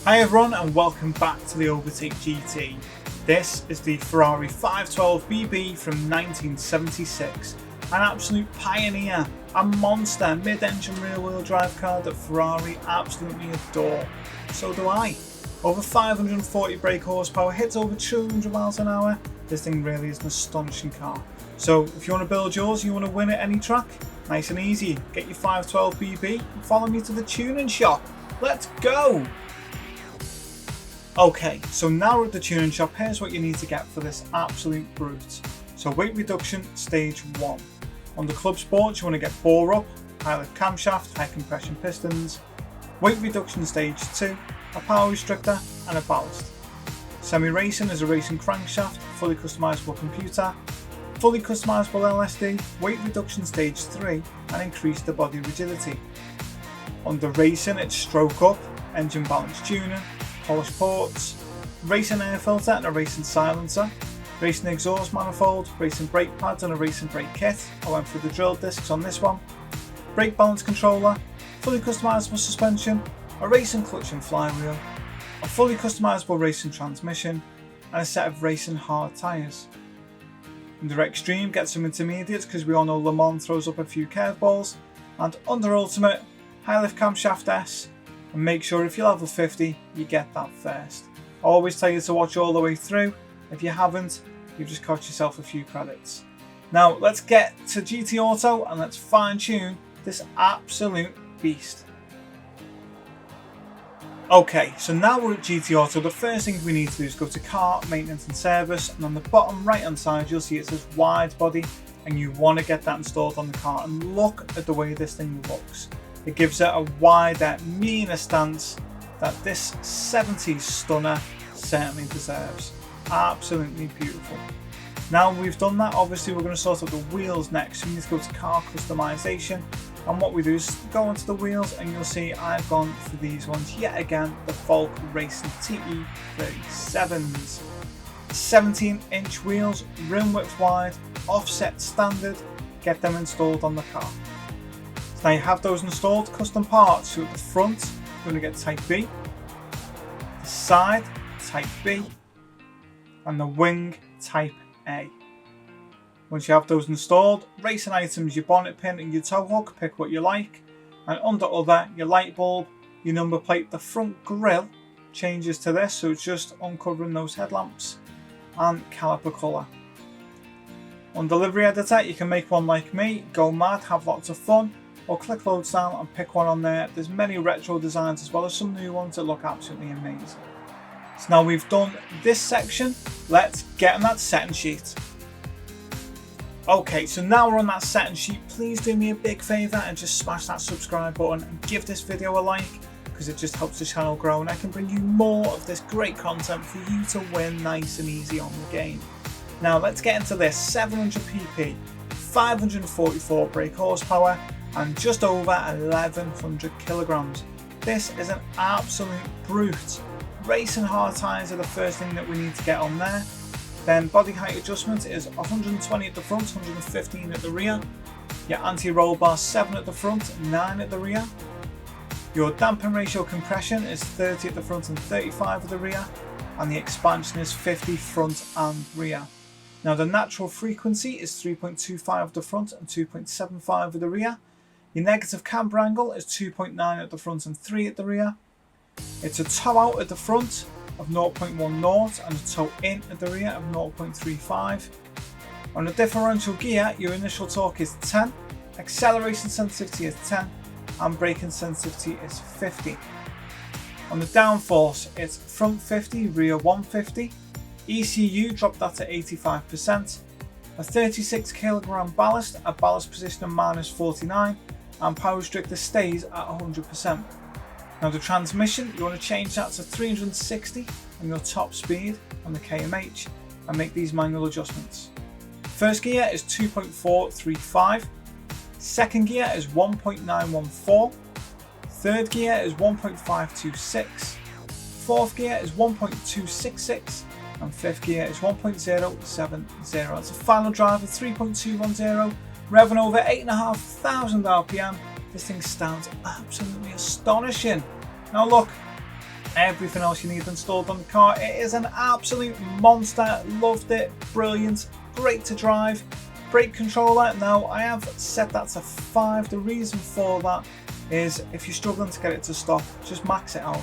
Hi everyone and welcome back to the Overtake GT. This is the Ferrari 512BB from 1976, an absolute pioneer, a monster mid-engine rear-wheel drive car that Ferrari absolutely adore. So do I. Over 540 brake horsepower, hits over 200 miles an hour. This thing really is an astonishing car. So if you want to build yours, you want to win at any track, nice and easy. Get your 512BB and follow me to the tuning shop. Let's go! Okay, so now we're at the tuning shop. Here's what you need to get for this absolute brute. So weight reduction stage 1. On the Club Sport you want to get bore up, high lift camshaft, high compression pistons. Weight reduction stage 2, a power restrictor and a ballast. Semi-racing is a racing crankshaft, fully customizable computer, fully customizable LSD, weight reduction stage 3 and increase the body rigidity. Under racing it's stroke up, engine balance tuning, polished ports, racing air filter and a racing silencer, racing exhaust manifold, racing brake pads and a racing brake kit. I went through the drill discs on this one. Brake balance controller, fully customizable suspension, a racing clutch and flywheel, a fully customizable racing transmission and a set of racing hard tyres. Under extreme get some intermediates because we all know LeMans throws up a few curveballs, and under ultimate, high lift camshaft S. And make sure if you're level 50 you get that first. I always tell you to watch all the way through. If you haven't, you've just cost yourself a few credits. Now let's get to GT Auto and let's fine tune this absolute beast. Okay, so now we're at GT Auto. The first thing we need to do is go to car, maintenance and service, and on the bottom right hand side you'll see it says wide body, and you want to get that installed on the car. And look at the way this thing looks. It gives it a wider, meaner stance that this 70s stunner certainly deserves. Absolutely beautiful. Now we've done that, obviously we're going to sort out the wheels next. So we need to go to car customization, and what we do is go onto the wheels and you'll see I've gone for these ones yet again, the Volk Racing TE37s. 17-inch wheels, rim width wide, offset standard. Get them installed on the car. Now you have those installed, custom parts. So at the front, you're going to get Type B, the side, Type B, and the wing, Type A. Once you have those installed, racing items, your bonnet pin and your tow hook, pick what you like. And under other, your light bulb, your number plate, the front grille changes to this, so it's just uncovering those headlamps, and caliper colour. On delivery editor, you can make one like me, go mad, have lots of fun, or click loads down and pick one on there. There's many retro designs as well as some new ones that look absolutely amazing. So now we've done this section, let's get on that setting sheet. Okay, so now we're on that setting sheet. Please do me a big favour and just smash that subscribe button and give this video a like, because it just helps the channel grow and I can bring you more of this great content for you to win nice and easy on the game. Now let's get into this. 700 pp, 544 brake horsepower, and just over 1100 kilograms. This is an absolute brute. Racing hard tyres are the first thing that we need to get on there. Then body height adjustment is 120 at the front, 115 at the rear. Your anti-roll bar 7 at the front, 9 at the rear. Your damping ratio compression is 30 at the front and 35 at the rear. And the expansion is 50 front and rear. Now the natural frequency is 3.25 at the front and 2.75 at the rear. Your negative camber angle is 2.9 at the front and 3 at the rear. It's a tow out at the front of 0.10 and a tow in at the rear of 0.35. On the differential gear, your initial torque is 10, acceleration sensitivity is 10, and braking sensitivity is 50. On the downforce, it's front 50, rear 150. ECU, drop that to 85%. A 36 kg ballast, a ballast position of -49, and power restrictor stays at 100%. Now the transmission, you want to change that to 360 on your top speed on the KMH and make these manual adjustments. First gear is 2.435, second gear is 1.914, third gear is 1.526, fourth gear is 1.266, and fifth gear is 1.070. It's a final drive of 3.210, revving over 8,500 RPM. This thing sounds absolutely astonishing. Now look, everything else you need installed on the car. It is an absolute monster. Loved it. Brilliant. Great to drive. Brake controller. Now I have set that to 5. The reason for that is if you're struggling to get it to stop, just max it out.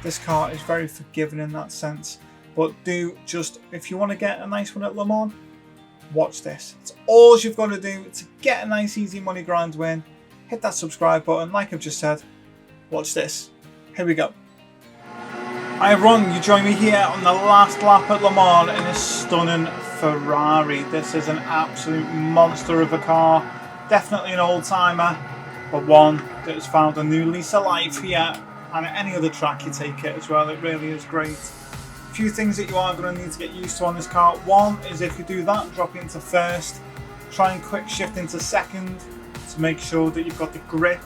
This car is very forgiving in that sense. But if you want to get a nice one at Le Mans, watch this. It's all you've got to do to get a nice easy money grind win. Hit that subscribe button, like I've just said. Watch this. Here we go. Hi everyone, you join me here on the last lap at Le Mans in a stunning Ferrari. This is an absolute monster of a car. Definitely an old timer, but one that has found a new lease of life here. And at any other track you take it as well, it really is great. A few things that you are going to need to get used to on this car. One is if you do that, drop it into first. Try and quick shift into second to make sure that you've got the grip.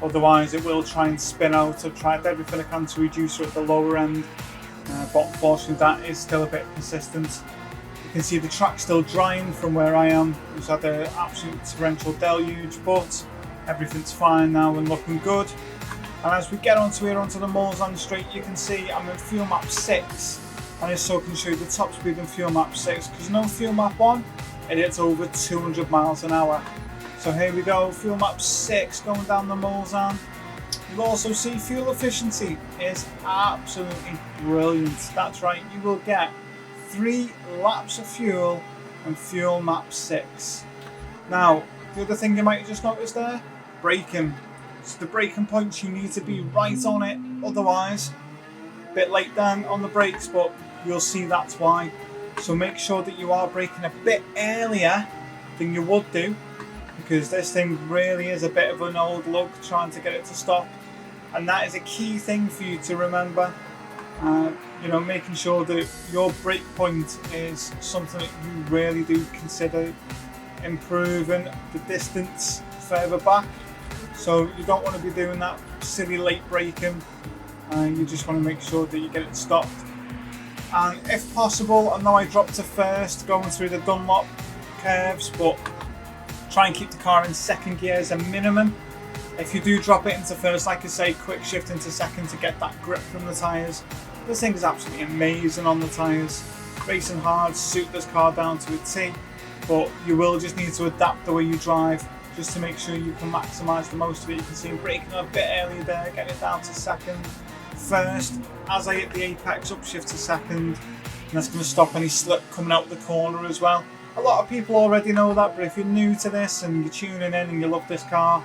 Otherwise it will try and spin out. I've tried everything I can to reduce it at the lower end. But unfortunately that is still a bit persistent. You can see the track still drying from where I am. We've had an absolute torrential deluge, but everything's fine now and looking good. And as we get onto the Mulsanne Straight, you can see I'm in fuel map 6. And I so can show you the top speed in fuel map 6, because no fuel map 1, it hits over 200 miles an hour. So here we go, fuel map 6 going down the Mulsanne. You'll also see fuel efficiency is absolutely brilliant. That's right, you will get 3 laps of fuel in fuel map 6. Now, the other thing you might have just noticed there, braking. So the braking points, you need to be right on it, otherwise a bit late then on the brakes, but you'll see that's why. So make sure that you are braking a bit earlier than you would do, because this thing really is a bit of an old lug trying to get it to stop, and that is a key thing for you to remember. Making sure that your brake point is something that you really do consider improving the distance further back. So you don't want to be doing that silly late braking. You just want to make sure that you get it stopped. And if possible, I know I dropped to first going through the Dunlop curves, but try and keep the car in second gear as a minimum. If you do drop it into first, like I say, quick shift into second to get that grip from the tyres. This thing is absolutely amazing on the tyres. Racing hard, suit this car down to a T, but you will just need to adapt the way you drive just to make sure you can maximise the most of it. You can see braking a bit earlier there, getting it down to second. First, as I hit the apex, upshift to second, and that's going to stop any slip coming out the corner as well. A lot of people already know that, but if you're new to this and you're tuning in and you love this car,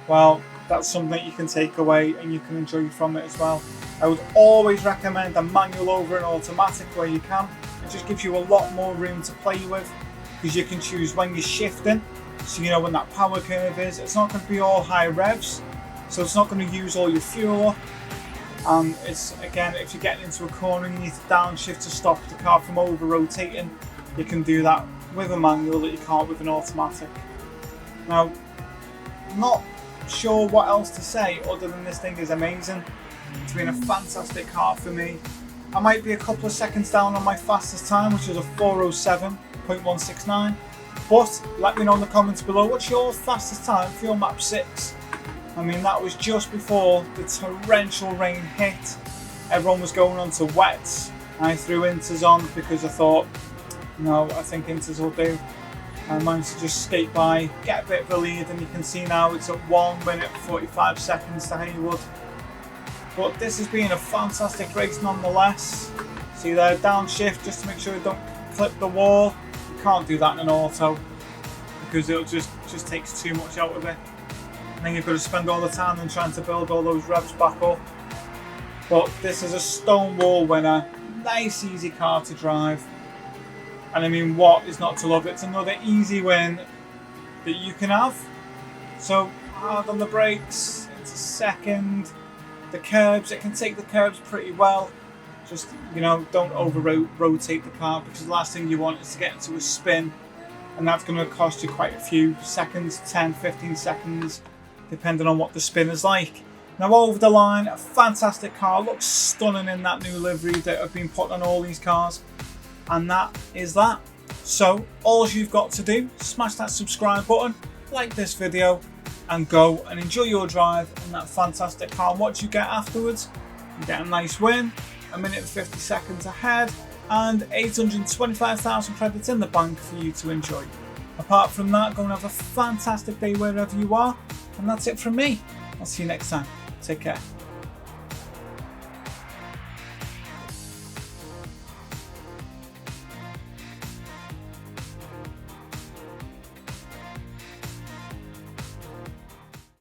well, that's something that you can take away and you can enjoy from it as well. I would always recommend a manual over an automatic where you can. It just gives you a lot more room to play with, because you can choose when you're shifting, so you know when that power curve is. It's not going to be all high revs, so it's not going to use all your fuel up. And it's, again, if you're getting into a corner and you need to downshift to stop the car from over rotating, you can do that with a manual that you can't with an automatic. Now, I'm not sure what else to say other than this thing is amazing. It's been a fantastic car for me. I might be a couple of seconds down on my fastest time, which is a 4:07.169. But let me know in the comments below, what's your fastest time for your map 6? I mean, that was just before the torrential rain hit. Everyone was going on to wets. I threw inters on because I thought, no, I think inters will do. I managed to just skate by, get a bit of a lead, and you can see now it's at 1 minute 45 seconds to Haywood. But this has been a fantastic race nonetheless. See there, downshift just to make sure you don't clip the wall. You can't do that in an auto because it'll just takes too much out of it. And then you've got to spend all the time and trying to build all those revs back up. But this is a stonewall winner. Nice, easy car to drive. And I mean, what is not to love? It's another easy win that you can have. So hard on the brakes, into second. The curbs, it can take the curbs pretty well. Just, don't over rotate the car, because the last thing you want is to get into a spin, and that's going to cost you quite a few seconds, 10, 15 seconds, depending on what the spin is like. Now over the line, a fantastic car, looks stunning in that new livery that have been put on all these cars. And that is that. So all you've got to do, smash that subscribe button, like this video, and go and enjoy your drive on that fantastic car. And what you get afterwards, You get a nice win, 1 minute and 50 seconds ahead, and 825,000 credits in the bank for you to enjoy. Apart from that, go and have a fantastic day wherever you are, and that's it from me. I'll see you next time. Take care.